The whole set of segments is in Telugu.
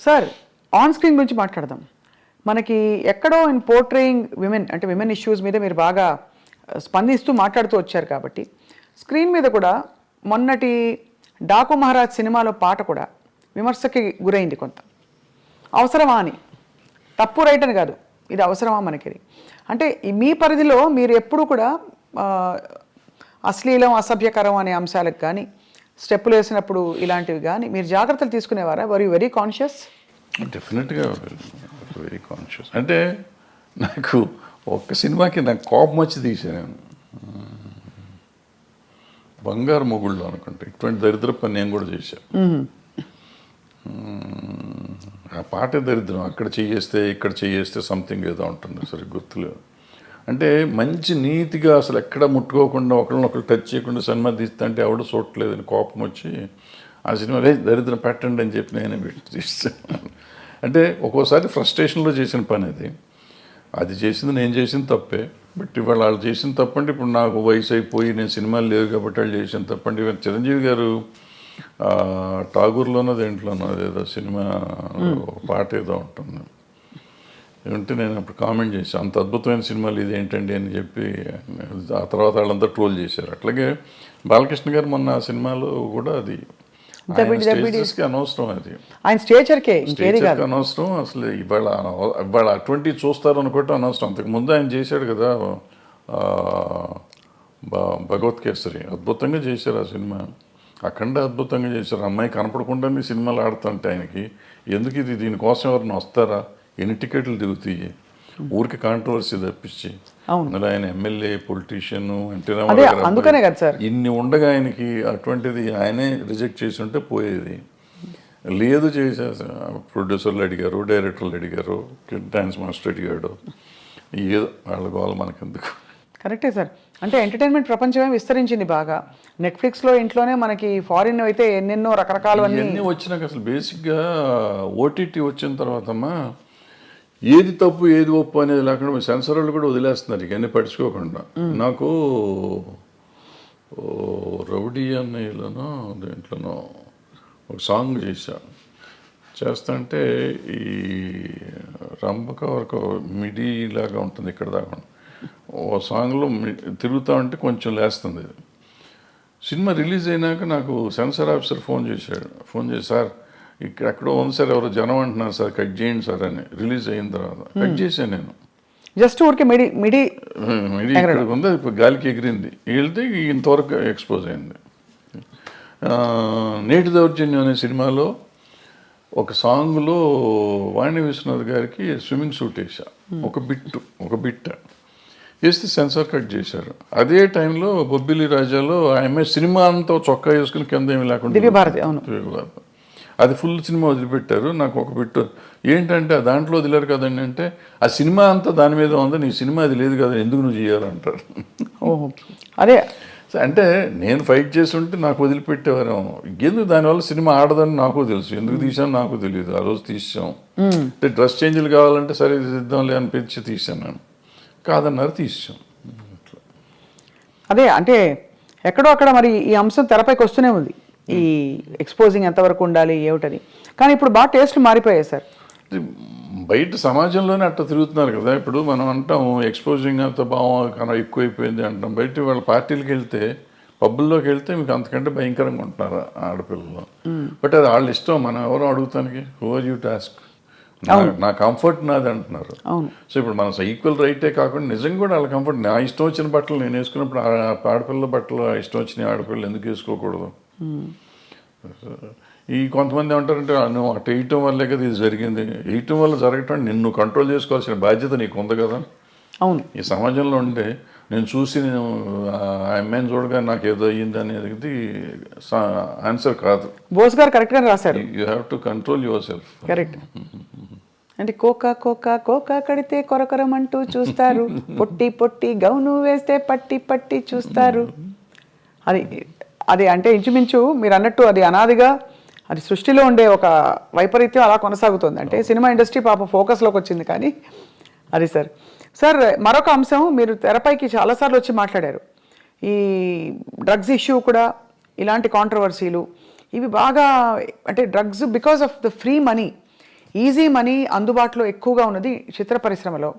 సార్ ఆన్ స్క్రీన్ గురించి మాట్లాడదాం. మనకి ఎక్కడో ఇన్ పోర్ట్రేయింగ్ విమెన్ అంటే విమెన్ ఇష్యూస్ మీద మీరు బాగా స్పందిస్తూ మాట్లాడుతూ వచ్చారు కాబట్టి స్క్రీన్ మీద కూడా మొన్నటి డాకు మహారాజ్ సినిమాలో పాట కూడా విమర్శకి గురైంది కొంత. అవసరమా అని, తప్పు రైట్ అని కాదు, ఇది అవసరమా మనకి అంటే మీ పరిధిలో మీరు ఎప్పుడు కూడా అశ్లీలం అసభ్యకరం అనే అంశాలకు కానీ స్టెప్పులు వేసినప్పుడు ఇలాంటివి కానీ మీరు జాగ్రత్తలు తీసుకునేవారా? Were you very conscious? డెఫినెట్గా వెరీ కాన్షియస్. అంటే నాకు ఒక్క సినిమాకి నాకు కోపం వచ్చి తీసాను. బంగారు మొగుళ్ళు అనుకుంటే ఇటువంటి దరిద్ర పని నేను కూడా చేశాను. ఆ పాటే దరిద్రం. అక్కడ చేయేస్తే ఇక్కడ చేయేస్తే సంథింగ్ ఏదో ఉంటుంది, సరే గుర్తులేదు. అంటే మంచి నీతిగా అసలు ఎక్కడ ముట్టుకోకుండా ఒకరినొకరు టచ్ చేయకుండా సినిమా తీస్తా అంటే ఎవడో చూడలేదని కోపం వచ్చి ఆ సినిమా దరిద్రం పెట్టండి అని చెప్పి నేనే పెట్టి తీస్తాను. అంటే ఒక్కోసారి ఫ్రస్ట్రేషన్లో చేసిన పని అది చేసింది నేను చేసిన తప్పే. బట్ ఇవాళ వాళ్ళు చేసిన తప్పంటే ఇప్పుడు నాకు వయసు అయిపోయి నేను సినిమాలు లేవు కాబట్టి వాళ్ళు చేసిన తప్పండి. ఇవాళ చిరంజీవి గారు ఠాగూర్లోనో దేంట్లోనో అదేదో సినిమా పాట ఏదో ఉంటుంది ఏమంటే నేను అప్పుడు కామెంట్ చేశాను, అంత అద్భుతమైన సినిమాలు ఇది ఏంటండి అని చెప్పి. ఆ తర్వాత వాళ్ళంతా ట్రోల్ చేశారు. అట్లాగే బాలకృష్ణ గారు మొన్న ఆ సినిమాలో కూడా అది అనవసరం, అది ఆయన స్టేచర్కే అనవసరం. అసలు ఇవాళ అటువంటివి చూస్తారు అనుకోవటం అనవసరం. అంతకుముందు ఆయన చేశాడు కదా భగవత్ కేసరి, అద్భుతంగా చేశారు ఆ సినిమా. అఖండ అద్భుతంగా చేశారు. అమ్మాయి కనపడకుండానే సినిమాలు ఆడుతుంటే ఆయనకి ఎందుకు ఇది, దీనికోసం ఎవరిని వస్తారా, ఎన్ని టికెట్లు దిగుతాయి, ఊరికి కాంట్రవర్సీ తప్పించి. అందులో ఆయన ఎమ్మెల్యే పొలిటీషియన్ అంటే ఇన్ని ఉండగా ఆయనకి అటువంటిది ఆయనే రిజెక్ట్ చేసి ఉంటే పోయేది. లేదు చేసే ప్రొడ్యూసర్లు అడిగారు, డైరెక్టర్లు అడిగారు, డాన్స్ మాస్టర్ అడిగాడు, ఏదో వాళ్ళ గోల మనకెందుకు. కరెక్టే సార్. అంటే ఎంటర్టైన్మెంట్ ప్రపంచమే విస్తరించింది బాగా. నెట్ఫ్లిక్స్లో ఇంట్లోనే మనకి ఫారిన్ అయితే ఎన్నెన్నో రకరకాలు అన్నీ వచ్చినాక అసలు బేసిక్గా ఓటీటీ వచ్చిన తర్వాతమ్మా ఏది తప్పు ఏది ఒప్పు అనేది లేకుండా సెన్సర్ వాళ్ళు కూడా వదిలేస్తున్నారు ఇక అన్నీ పట్టించుకోకుండా. నాకు రౌడీ అన్నయ్యలోనో దేంట్లోనో ఒక సాంగ్ చేస్తా ఈ రంభక వరకు మిడీ లాగా ఉంటుంది ఇక్కడ దాకా. ఓ సాంగ్లో తిరుగుతూ ఉంటే కొంచెం లేస్తుంది. సినిమా రిలీజ్ అయినాక నాకు సెన్సార్ ఆఫీసర్ ఫోన్ చేసి సార్ ఇక్కడ ఎక్కడో ఉంది సార్, ఎవరో జనం అంటున్నారు సార్, కట్ చేయండి సార్ అని. రిలీజ్ అయిన తర్వాత కట్ చేశాను నేను. జస్ట్ ఊరికే మిడి ఇక్కడికి ఉంది, ఇప్పుడు గాలికి ఎగిరింది, వెళ్తే ఇంతవరకు ఎక్స్పోజ్ అయింది. నేటి దౌర్జన్యం అనే సినిమాలో ఒక సాంగ్లో వాణి విశ్వనాథ్ గారికి స్విమ్మింగ్ సూట్ వేసా, ఒక బిట్ వేస్తే సెన్సార్ కట్ చేశారు. అదే టైంలో బొబ్బిలి రాజాలో ఆమె సినిమా అంతా చొక్కా వేసుకుని కింద ఏమి లేకుండా అది ఫుల్ సినిమా వదిలిపెట్టారు. నాకు ఒక బిట్ ఏంటంటే దాంట్లో వదిలేరు కదండి అంటే, ఆ సినిమా అంతా దాని మీద ఉంది, నీ సినిమా అది లేదు కదా, ఎందుకు నువ్వు చేయాలంటారు. ఓహో, అదే అంటే నేను ఫైట్ చేసి ఉంటే నాకు వదిలిపెట్టేవారు. ఎందుకు దానివల్ల సినిమా ఆడదని నాకు తెలుసు, ఎందుకు తీసాను నాకు తెలియదు. ఆ రోజు తీసాం అంటే డ్రెస్ చేంజ్లు కావాలంటే సరే తీద్దాంలే అనిపించి తీసాను. నేను కాదన్నారు, తీసాం. అదే అంటే ఎక్కడో అక్కడ మరి ఈ అంశం తెరపైకి వస్తూనే ఉంది, ఈ ఎక్స్పోజింగ్ ఎంతవరకు ఉండాలి ఏమిటని. కానీ ఇప్పుడు బాగా టేస్ట్లు మారిపోయాయి సార్. బయట సమాజంలోనే అట్లా తిరుగుతున్నారు కదా. ఇప్పుడు మనం అంటాం ఎక్స్పోజింగ్ అంత బాగా ఎక్కువైపోయింది అంటాం. బయట వాళ్ళ పార్టీలకు వెళ్తే, పబ్బుల్లోకి వెళ్తే మీకు అంతకంటే భయంకరంగా ఉంటున్నారు ఆడపిల్లలు. బట్ అది వాళ్ళ ఇష్టం, మనం ఎవరో అడుగుతానికి, who are you to ask. నా కంఫర్ట్ నాది అంటున్నారు. సో ఇప్పుడు మన ఈక్వల్ రైటే కాకుండా నిజంగా కూడా వాళ్ళ కంఫర్ట్. నా ఇష్టం వచ్చిన బట్టలు నేను వేసుకున్నప్పుడు ఆడపిల్లల బట్టలు ఇష్టం వచ్చిన ఆడపిల్లలు ఎందుకు వేసుకోకూడదు? ఈ కొంతమంది ఏమంటారంటే నువ్వు అటు వేయటం వల్లే కదా ఇది జరిగింది, వేయటం వల్ల జరగటం నిన్ను కంట్రోల్ చేసుకోవాల్సిన బాధ్యత నీకు ఉంది కదా. అవును, ఈ సమాజంలో ఉంటే నేను చూసి నేను ఆ అమ్మాయిని చూడగా నాకు ఏదో అయ్యింది అనేది ఆన్సర్ కాదు. బోస్ గారు కరెక్ట్గా రాశారు, you have to control your self. Correct. అంటే కోకా కడితే కొరకొరమంటూ చూస్తారు, పొట్టి గౌను వేస్తే పట్టి చూస్తారు. అది అంటే ఇంచుమించు మీరు అన్నట్టు అది అనాదిగా అది సృష్టిలో ఉండే ఒక వైపరీత్యం అలా కొనసాగుతుంది. అంటే సినిమా ఇండస్ట్రీ పాపం ఫోకస్లోకి వచ్చింది. కానీ అది సార్ మరొక అంశం, మీరు తెరపైకి చాలాసార్లు వచ్చి మాట్లాడారు, ఈ డ్రగ్స్ ఇష్యూ కూడా ఇలాంటి కాంట్రవర్సీలు ఇవి బాగా, అంటే drugs because of the free money easy money అందుబాటులో ఎక్కువగా ఉన్నది చిత్ర పరిశ్రమలో,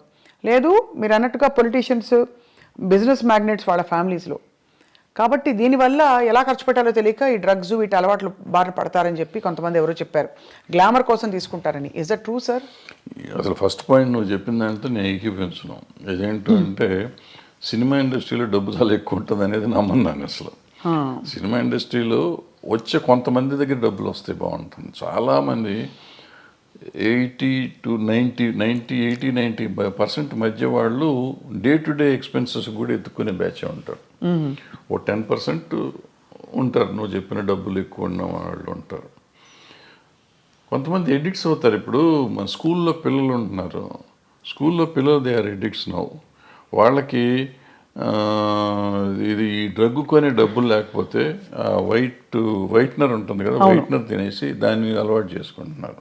లేదు మీరు అన్నట్టుగా పొలిటీషియన్స్, బిజినెస్ మ్యాగ్నెట్స్ వాళ్ళ ఫ్యామిలీస్లో. కాబట్టి దీనివల్ల ఎలా ఖర్చు పెట్టాలో తెలియక ఈ డ్రగ్స్ వీటి అలవాట్లు బారిన పడతారని చెప్పి కొంతమంది ఎవరో చెప్పారు, గ్లామర్ కోసం తీసుకుంటారని. Is that true sir? అసలు ఫస్ట్ పాయింట్ నువ్వు చెప్పిందంటే నేను ఏకీపించను. ఇదేంటంటే సినిమా ఇండస్ట్రీలో డబ్బు చాలా ఎక్కువ ఉంటుంది అనేది నమ్మన్నాను అసలు. సినిమా ఇండస్ట్రీలో వచ్చే కొంతమంది దగ్గర డబ్బులు వస్తే బాగుంటుంది. చాలామంది 80% మధ్య వాళ్ళు డే టు డే ఎక్స్పెన్సెస్ కూడా ఎత్తుకునే బ్యాచ్ ఉంటారు. ఓ 10% ఉంటారు నువ్వు చెప్పిన డబ్బులు ఎక్కువ ఉన్న వాళ్ళు ఉంటారు. కొంతమంది ఎడిక్ట్స్ అవుతారు. ఇప్పుడు మన స్కూల్లో పిల్లలు ఉంటున్నారు, స్కూల్లో పిల్లలు దే ఆర్ ఎడిక్ట్స్ నౌ. వాళ్ళకి ఇది ఈ డ్రగ్ కొనే డబ్బులు లేకపోతే వైట్నర్ ఉంటుంది కదా, వైట్నర్ తినేసి దాన్ని అలవాటు చేసుకుంటున్నారు.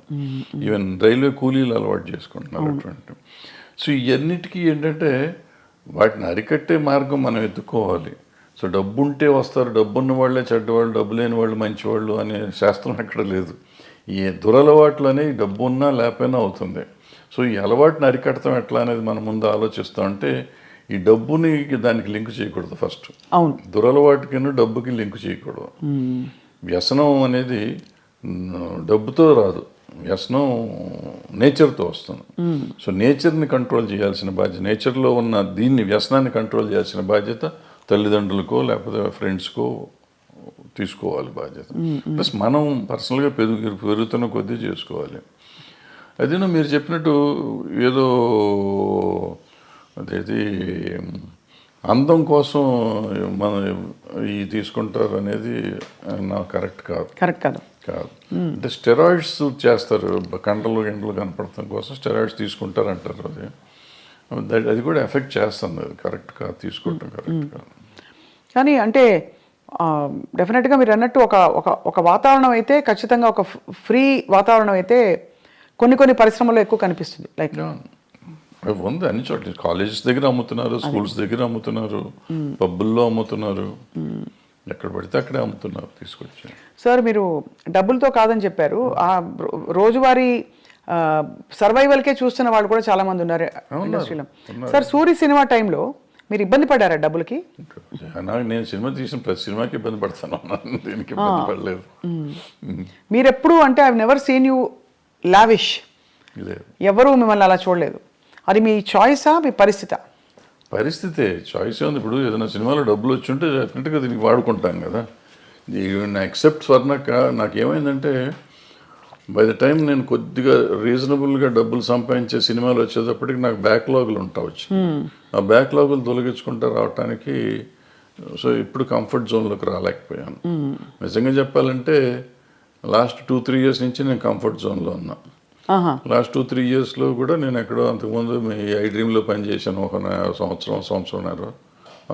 ఈవెన్ రైల్వే కూలీలు అలవాటు చేసుకుంటున్నారు అటువంటి. సో ఇవన్నిటికీ ఏంటంటే వాటిని అరికట్టే మార్గం మనం ఎత్తుకోవాలి. సో డబ్బు ఉంటే వస్తారు, డబ్బున్న వాళ్ళే చెడ్డవాళ్ళు, డబ్బు లేని వాళ్ళు మంచివాళ్ళు అనే శాస్త్రం ఎక్కడ లేదు. ఈ దురలవాట్లు అనేవి డబ్బు ఉన్నా లేకపోయినా అవుతుంది. సో ఈ అలవాటుని అరికడతాం ఎట్లా అనేది మనం ముందు ఆలోచిస్తాం. అంటే ఈ డబ్బుని దానికి లింక్ చేయకూడదు ఫస్ట్. అవును, దురలవాటుకి డబ్బుకి లింక్ చేయకూడదు. వ్యసనం అనేది డబ్బుతో రాదు, వ్యసనం నేచర్తో వస్తుంది. సో నేచర్ని కంట్రోల్ చేయాల్సిన బాధ్యత, నేచర్లో ఉన్న దీన్ని వ్యసనాన్ని కంట్రోల్ చేయాల్సిన బాధ్యత తల్లిదండ్రులకో లేకపోతే ఫ్రెండ్స్కో తీసుకోవాలి బాధ్యత. ప్లస్ మనం పర్సనల్గా పెరుగుతున్న కొద్దీ చేసుకోవాలి. అదేనో మీరు చెప్పినట్టు ఏదో అదేది అందం కోసం మనం ఈ తీసుకుంటారు అనేది నాకు కరెక్ట్ కాదు. అంటే స్టెరాయిడ్స్ చేస్తారు, కండలు కనపడటం కోసం స్టెరాయిడ్స్ తీసుకుంటారు అంటారు. అది కూడా ఎఫెక్ట్ చేస్తుంది, అది కరెక్ట్ కాదు, తీసుకోవటం కరెక్ట్ కాదు. కానీ అంటే డెఫినెట్గా మీరు అన్నట్టు ఒక వాతావరణం అయితే ఖచ్చితంగా ఒక ఫ్రీ వాతావరణం అయితే కొన్ని పరిశ్రమల్లో ఎక్కువ కనిపిస్తుంది. లైక్ ఉంది అన్ని చోట్ల, కాలేజెస్ దగ్గర అమ్ముతున్నారు, స్కూల్స్ దగ్గర అమ్ముతున్నారు, పబ్బుల్లో అమ్ముతున్నారు, ఎక్కడ పడితే అక్కడే అమ్ముతున్నారు తీసుకొచ్చి. సార్ మీరు డబ్బులతో కాదని చెప్పారు, ఆ రోజువారీ సర్వైవల్కే చూస్తున్న వాళ్ళు కూడా చాలా మంది ఉన్నారు ఇండస్ట్రీలో. సార్ సూరి సినిమా టైంలో మీరు ఇబ్బంది పడ్డారా డబ్బులకి? నేను సినిమా తీసిన ప్రతి సినిమాకి ఇబ్బంది పడతాను, దీనికి ఇబ్బంది పడలేదు. మీరు ఎప్పుడు అంటే I never seen you lavish, ఎవరు మిమ్మల్ని అలా చూడలేదు. అది మీ చాయిసా మీ పరిస్థితా? పరిస్థితే, చాయిస్ ఉంది. ఇప్పుడు ఏదైనా సినిమాలో డబ్బులు వచ్చి ఉంటే డెఫినెట్గా దీనికి వాడుకుంటాం కదా. ఎక్సెప్ట్ స్వర్ణక్క నాకేమైందంటే బై ద టైం నేను కొద్దిగా రీజనబుల్గా డబ్బులు సంపాదించే సినిమాలు వచ్చేటప్పటికి నాకు బ్యాక్లాగులు ఉంటావచ్చు. ఆ బ్యాక్లాగులు తొలగించుకుంటూ రావటానికి సో ఇప్పుడు కంఫర్ట్ జోన్లోకి రాలేకపోయాను. నిజంగా చెప్పాలంటే లాస్ట్ 2-3 years నుంచి నేను కంఫర్ట్ జోన్లో ఉన్నా. లాస్ట్ 2-3 yearsలో కూడా నేను ఎక్కడో అంతకుముందు మీ ఐ డ్రీమ్లో పనిచేశాను ఒక సంవత్సరంన్నర.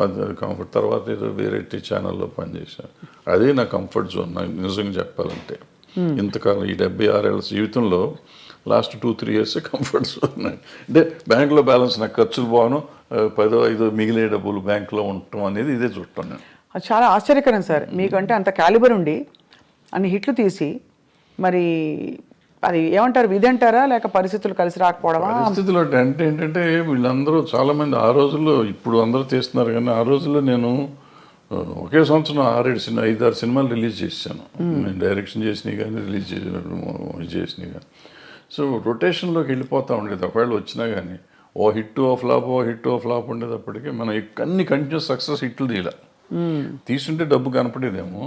అది కంఫర్ట్. తర్వాత ఏదో వేరే ఛానల్లో పనిచేశాను. అదే నా కంఫర్ట్ జోన్. నాకు నిజంగా చెప్పాలంటే ఇంతకాలం ఈ 76 ఏళ్ళ జీవితంలో లాస్ట్ 2-3 years కంఫర్ట్ జోన్. అంటే బ్యాంకులో బ్యాలెన్స్ నాకు ఖర్చులు బాను 10-5 మిగిలే డబ్బులు బ్యాంకులో ఉండటం అనేది ఇదే చూడటం నేను. అది చాలా ఆశ్చర్యకరం సార్. మీకంటే అంత క్యాలిబర్ ఉండి అన్ని హిట్లు తీసి మరి అది ఏమంటారు, విధి అంటారా లేక పరిస్థితులు కలిసి రాకపోవడమా? పరిస్థితులు అంటే ఏంటంటే వీళ్ళందరూ చాలామంది ఆ రోజుల్లో, ఇప్పుడు అందరూ తీస్తున్నారు కానీ ఆ రోజుల్లో నేను ఒకే సంవత్సరం 5-6 సినిమాలు రిలీజ్ చేశాను. నేను డైరెక్షన్ చేసినవి కానీ రిలీజ్ చేసినవి కానీ. సో రొటేషన్లోకి వెళ్ళిపోతూ ఉండేది. ఒకవేళ వచ్చినా కానీ ఓ హిట్ ఓ ఫ్లాప్ ఉండేటప్పటికీ మనం అన్ని కంటిన్యూస్ సక్సెస్ హిట్లు తీయాలి. తీసుంటే డబ్బు కనపడేదేమో,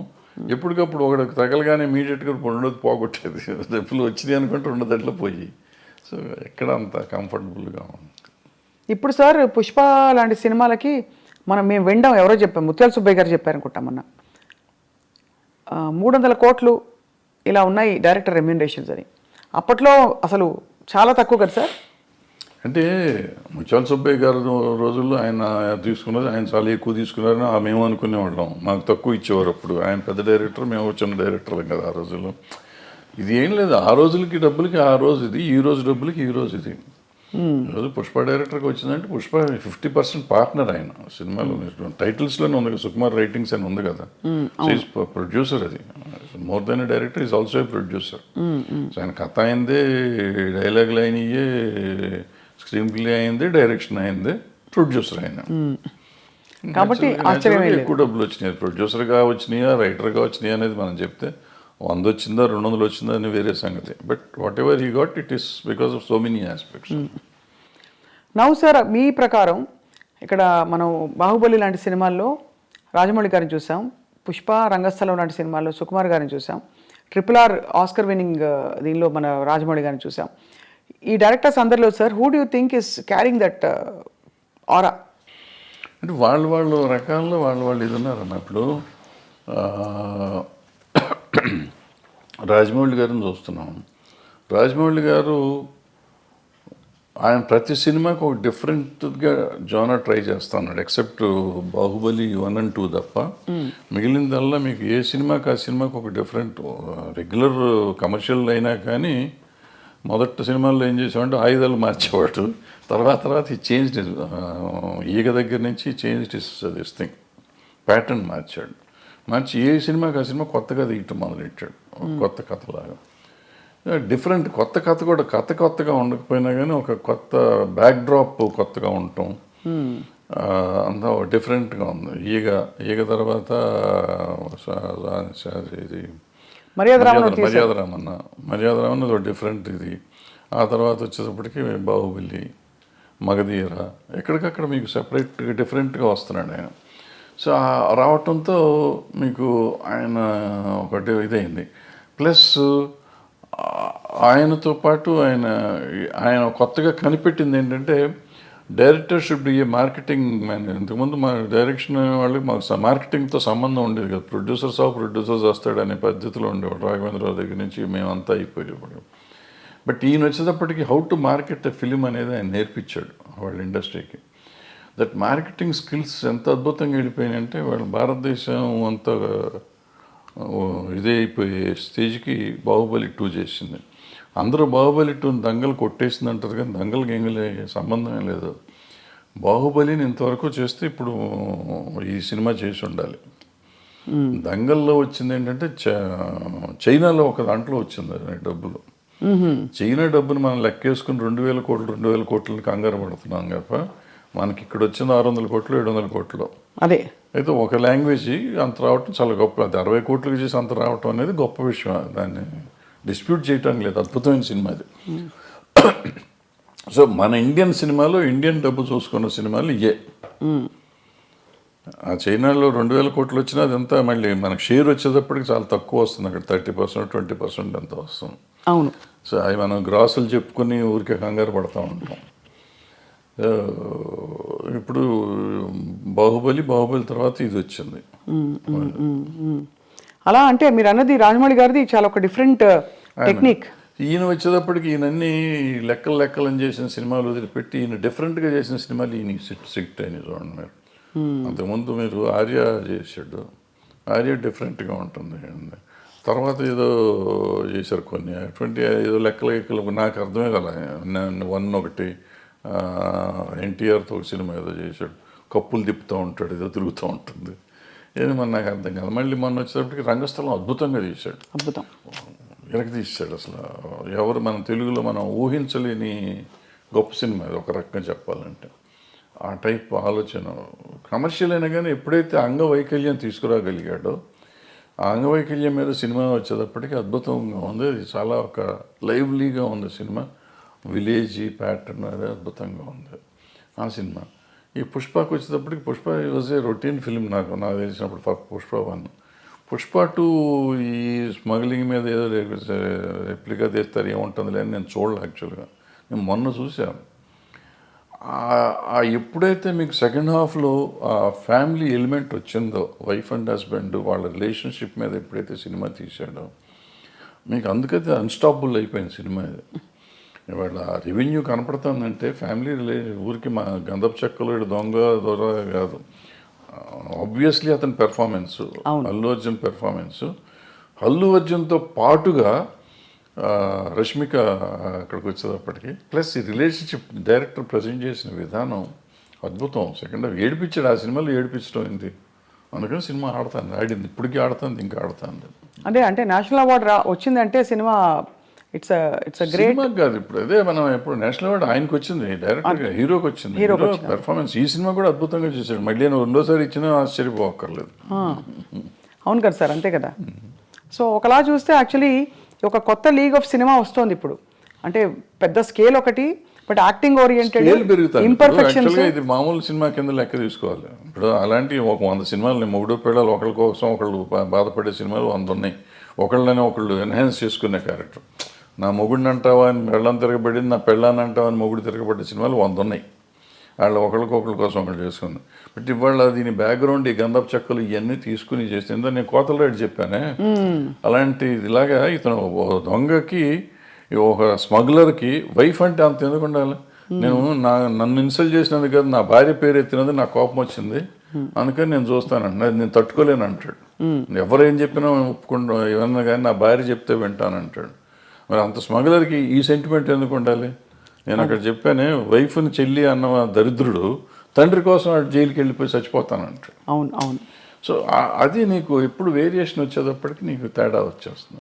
ఎప్పటికప్పుడు ఒకటి తగలగానే ఇమీడియట్గా రెండోది పోగొట్టేది. డబ్బులు వచ్చింది అనుకుంటే రెండోదట్లో పోయి. సో ఎక్కడ అంత కంఫర్టబుల్గా ఉంది. ఇప్పుడు సార్ పుష్ప లాంటి సినిమాలకి మేము వినడం ఎవరో చెప్పాం, ముత్యాల సుబ్బయ్య గారు చెప్పారనుకుంటాం మొన్న, 300 కోట్లు ఇలా ఉన్నాయి డైరెక్టర్ రెమ్యూనరేషన్స్ అని. అప్పట్లో అసలు చాలా తక్కువ కదా సార్. అంటే ముత్యాల సుబ్బయ్య గారు రోజుల్లో ఆయన తీసుకున్నది, ఆయన చాలా ఎక్కువ తీసుకున్నారని మేము అనుకునేవాళ్ళం. మాకు తక్కువ ఇచ్చేవారు అప్పుడు. ఆయన పెద్ద డైరెక్టర్, మేము చిన్న డైరెక్టర్లం కదా ఆ రోజుల్లో. ఇది ఏం లేదు, ఆ రోజులకి డబ్బులకి ఆ రోజు ఇది, ఈ రోజు డబ్బులకి ఈ రోజు ఇది. ఈరోజు పుష్ప డైరెక్టర్కి వచ్చిందంటే పుష్ప 50% పార్ట్నర్ ఆయన సినిమాలో. టైటిల్స్లోనే ఉంది కదా, సుకుమార్ రైటింగ్స్ అని ఉంది కదా. ప్రొడ్యూసర్ అది, more than director is also a producer. So ఆయన కథ అయిందే, డైలాగులు అయినయే, స్క్రీన్ ప్లే అయింది, డైరెక్షన్ అయింది, ప్రొడ్యూసర్ ఆయన. కాబట్టి ఎక్కువ డబ్బులు వచ్చినాయి. ప్రొడ్యూసర్గా వచ్చినాయా, రైటర్గా వచ్చినాయా అనేది మనం చెప్తే 100 వచ్చిందా 200 వచ్చిందా అని వేరే సంగతి. But whatever he got, it is because of so many aspects. Now sir, మీ ప్రకారం ఇక్కడ మనం బాహుబలి లాంటి సినిమాల్లో రాజమౌళి గారిని చూసాం, పుష్ప, రంగస్థలం లాంటి సినిమాల్లో సుకుమార్ గారిని చూసాం, RRR ఆస్కర్ విన్నింగ్ దీనిలో మన రాజమౌళి గారిని చూసాం. ఈ డైరెక్టర్స్ అందరిలో sir, who do you think is carrying that ఆరా? అంటే వాళ్ళు రకాల్లో వాళ్ళు ఇది ఉన్నారన్న. ఇప్పుడు రాజమౌళి గారిని చూస్తున్నాం. రాజమౌళి గారు ఆయన ప్రతి సినిమాకి ఒక డిఫరెంట్గా జోనర్ ట్రై చేస్తా ఉన్నాడు. ఎక్సెప్ట్ బాహుబలి 1 and 2 తప్ప మిగిలిందల్లా మీకు ఏ సినిమాకి ఆ సినిమాకి ఒక డిఫరెంట్. రెగ్యులర్ కమర్షియల్ అయినా కానీ మొదటి సినిమాల్లో ఏం చేసామంటే ఆయుధాలు మార్చేవాడు. తర్వాత ఈ చేంజ్ ఈగ దగ్గర నుంచి చేంజ్ దిస్ థింగ్ ప్యాటర్న్ మార్చి ఏ సినిమాకి ఆ సినిమా కొత్తగా తీయటం మొదలెట్టాడు. కొత్త కథలాగా డిఫరెంట్. కొత్త కథ కూడా కొత్తగా ఉండకపోయినా కానీ ఒక కొత్త బ్యాక్డ్రాప్ కొత్తగా ఉండటం అంతా డిఫరెంట్గా ఉంది. ఈగ తర్వాత ఇది మర్యాదరామన్న ఒక డిఫరెంట్ ఇది. ఆ తర్వాత వచ్చేటప్పటికి బాహుబలి, మగధీర, ఎక్కడికక్కడ మీకు సెపరేట్గా డిఫరెంట్గా వస్తున్నాడు ఆయన. సో రావటంతో మీకు ఆయన ఒకటి ఇదైంది. ప్లస్ ఆయనతో పాటు ఆయన కొత్తగా కనిపెట్టింది ఏంటంటే director should be A marketing man. ఇంతకుముందు మా డైరెక్షన్ వాళ్ళకి మాకు మార్కెటింగ్తో సంబంధం ఉండేది కదా. ప్రొడ్యూసర్స్ వస్తాడనే పద్ధతిలో ఉండేవాడు. రాఘవేంద్రరావు దగ్గర నుంచి మేమంతా అయిపోయేవాడు. బట్ ఈయన వచ్చేటప్పటికి how to market a film అనేది ఆయన నేర్పించాడు వాళ్ళ ఇండస్ట్రీకి. దట్ మార్కెటింగ్ స్కిల్స్ ఎంత అద్భుతంగా వెళ్ళిపోయినాయంటే వాళ్ళు భారతదేశం అంత ఇదే అయిపోయే స్టేజ్కి బాహుబలి 2 చేసింది. అందరూ బాహుబలి 2 దంగలు కొట్టేసింది అంటారు, కానీ దంగలకి సంబంధమే లేదు. బాహుబలిని ఇంతవరకు చేస్తే ఇప్పుడు ఈ సినిమా చేసి ఉండాలి. దంగల్లో వచ్చింది ఏంటంటే చైనాలో ఒక దాంట్లో వచ్చింది డబ్బులు. చైనా డబ్బును మనం లెక్కేసుకుని 2,000 కోట్లని కంగారు పడుతున్నాం కదా. మనకి ఇక్కడ వచ్చిన 600 కోట్లు 700 కోట్లు. అదే అయితే ఒక లాంగ్వేజ్ అంత రావటం చాలా గొప్ప. అది 60 కోట్లకి చేసి అంత రావటం అనేది గొప్ప విషయం. దాన్ని డిస్ప్యూట్ చేయడానికి లేదు. అద్భుతమైన సినిమా అది. సో మన ఇండియన్ సినిమాలో ఇండియన్ డబ్బు చూసుకున్న సినిమాలు ఇయే. ఆ చైనాలో 2,000 కోట్లు వచ్చినా అదంతా మళ్ళీ మనకు షేర్ వచ్చేటప్పటికి చాలా తక్కువ వస్తుంది. అక్కడ 30% 20% అంత వస్తుంది. అవును. సో అవి మనం గ్రాసులు చెప్పుకొని ఊరికే కంగారు పడుతూ ఉంటాం. ఇప్పుడు బాహుబలి తర్వాత ఇది వచ్చింది. అలా అంటే మీరు అన్నది రాజమౌళి గారిది చాలా ఒక డిఫరెంట్ టెక్నిక్. ఈయన వచ్చేటప్పటికి ఈయనన్నీ లెక్కలని చేసిన సినిమాలు వదిలిపెట్టి ఈయన డిఫరెంట్గా చేసిన సినిమాలు ఈయన సిట్ అని చూడండి మీరు. అంతకుముందు మీరు ఆర్య చేశాడు. ఆర్య డిఫరెంట్గా ఉంటుంది. తర్వాత ఏదో చేశారు కొన్ని అటువంటి ఏదో లెక్కలు నాకు అర్థమే కదా. 1 ఒకటి ఎన్టీఆర్తో ఒక సినిమా ఏదో చేశాడు. కప్పులు తిప్పుతూ ఉంటాడు, ఏదో తిరుగుతూ ఉంటుంది. ఏది మన నాకు అర్థం కాదు. మళ్ళీ మొన్న వచ్చేటప్పటికి రంగస్థలం అద్భుతంగా తీశాడు. అద్భుతం వెనక్కి తీశాడు. అసలు ఎవరు మన తెలుగులో మనం ఊహించలేని గొప్ప సినిమా అది ఒక రకంగా చెప్పాలంటే. ఆ టైప్ ఆలోచన కమర్షియల్ అయినా కానీ ఎప్పుడైతే అంగవైకల్యం తీసుకురాగలిగాడో ఆ అంగవైకల్యం మీద సినిమా వచ్చేటప్పటికి అద్భుతంగా ఉంది. అది చాలా ఒక లైవ్లీగా ఉంది సినిమా. విలేజీ ప్యాటర్న్ అది అద్భుతంగా ఉంది ఆ సినిమా. ఈ పుష్పకి వచ్చేటప్పటికి Pushpa was a routine film నాకు తెలిసినప్పుడు. పుష్ప 1, పుష్ప 2 ఈ స్మగ్లింగ్ మీద ఏదో రెప్లికా తీస్తారు ఏముంటుంది అని నేను చూడలే. యాక్చువల్గా నేను మొన్న చూసాను. ఎప్పుడైతే మీకు సెకండ్ హాఫ్లో ఆ ఫ్యామిలీ ఎలిమెంట్ వచ్చిందో, వైఫ్ అండ్ హస్బెండ్ వాళ్ళ రిలేషన్షిప్ మీద ఎప్పుడైతే సినిమా తీసాడో మీకు అందుకైతే అన్స్టాపబుల్ అయిపోయింది సినిమా. ఇది ఇవాళ రెవెన్యూ కనపడుతుందంటే ఫ్యామిలీ ఊరికి మా గంధపు చెక్కలు దొర కాదు. ఆబ్వియస్లీ అతని పెర్ఫార్మెన్స్, అల్లు అర్జున్ పెర్ఫార్మెన్స్, అల్లు అర్జున్తో పాటుగా రష్మిక అక్కడికి వచ్చేటప్పటికి ప్లస్ ఈ రిలేషన్షిప్ డైరెక్టర్ ప్రజెంట్ చేసిన విధానం అద్భుతం. సెకండ్ హాఫ్ ఏడిపించాడు, ఆ సినిమాలో ఏడిపించడం అయింది. అందుకని సినిమా ఆడింది, ఇప్పటికీ ఆడుతుంది, ఇంకా ఆడుతుంది. అంటే నేషనల్ అవార్డు వచ్చిందంటే సినిమా ఇట్స్ గ్రేట్. సినిమా కాదు, ఇప్పుడు అదే మనం ఎప్పుడు నేషనల్ అవార్డు ఆయనకు వచ్చింది, డైరెక్టర్ హీరోకి వచ్చింది. హీరో పెర్ఫార్మెన్స్ ఈ సినిమా కూడా అద్భుతంగా చేశాడు. మళ్ళీ నేను రెండోసారి ఇచ్చినా ఆశ్చర్యపోక్కర్లేదు. అవును కదా సార్, అంతే కదా. సో ఒకలా చూస్తే యాక్చువల్లీ ఒక కొత్త లీగ్ ఆఫ్ సినిమా వస్తుంది ఇప్పుడు. అంటే పెద్ద స్కేల్ ఒకటి, బట్ యాక్టింగ్ ఓరియంటెడ్, ఇంపర్ఫెక్షన్స్. ఇది మామూలు సినిమా కింద లెక్క తీసుకోవాలి. ఇప్పుడు అలాంటి ఒక 100 సినిమాలు, మొగుడు పిల్లలు ఒకళ్ళ కోసం ఒకళ్ళు బాధపడే సినిమాలు 100 ఉన్నాయి. ఒకళ్ళని ఒకళ్ళు ఎన్హాన్స్ చేసుకునే క్యారెక్టర్. నా మొగుడిని అంటావా అని పెళ్ళని తిరగబడింది, నా పెళ్ళాన్ని అంటావా అని మొగుడు తిరగబడ్డ సినిమాలు 100 ఉన్నాయి. వాళ్ళు ఒకళ్ళకొకళ్ళ కోసం ఒకళ్ళు చేసుకుంది. బట్ ఇవాళ దీని బ్యాక్గ్రౌండ్, ఈ గంధపు చెక్కలు ఇవన్నీ తీసుకుని చేస్తే, ఎందుకంటే నేను కోతల రేటు చెప్పానే, అలాంటి ఇలాగా ఇతను దొంగకి, ఒక స్మగ్లర్కి వైఫ్ అంటే అంత ఎందుకు ఉండాలి? నేను నన్ను ఇన్సల్ట్ చేసినందుకు కాదు, నా భార్య పేరు ఎత్తినది నాకు కోపం వచ్చింది, అందుకని నేను చూస్తానండి, అది నేను తట్టుకోలేను అంటాడు. ఎవరేం చెప్పినా ఒప్పుకుంటా, ఏమన్నా కానీ నా భార్య చెప్తే వింటానంటాడు. మరి అంత స్మగ్లర్కి ఈ సెంటిమెంట్ ఎందుకు ఉండాలి? నేను అక్కడ చెప్పానే, వైఫ్ని చెల్లి అన్న దరిద్రుడు తండ్రి కోసం జైలుకి వెళ్ళిపోయి చచ్చిపోతానంటాడు. అవును అవును. సో అది నీకు ఎప్పుడు వేరియేషన్ వచ్చేటప్పటికి నీకు తేడా వచ్చేస్తుంది.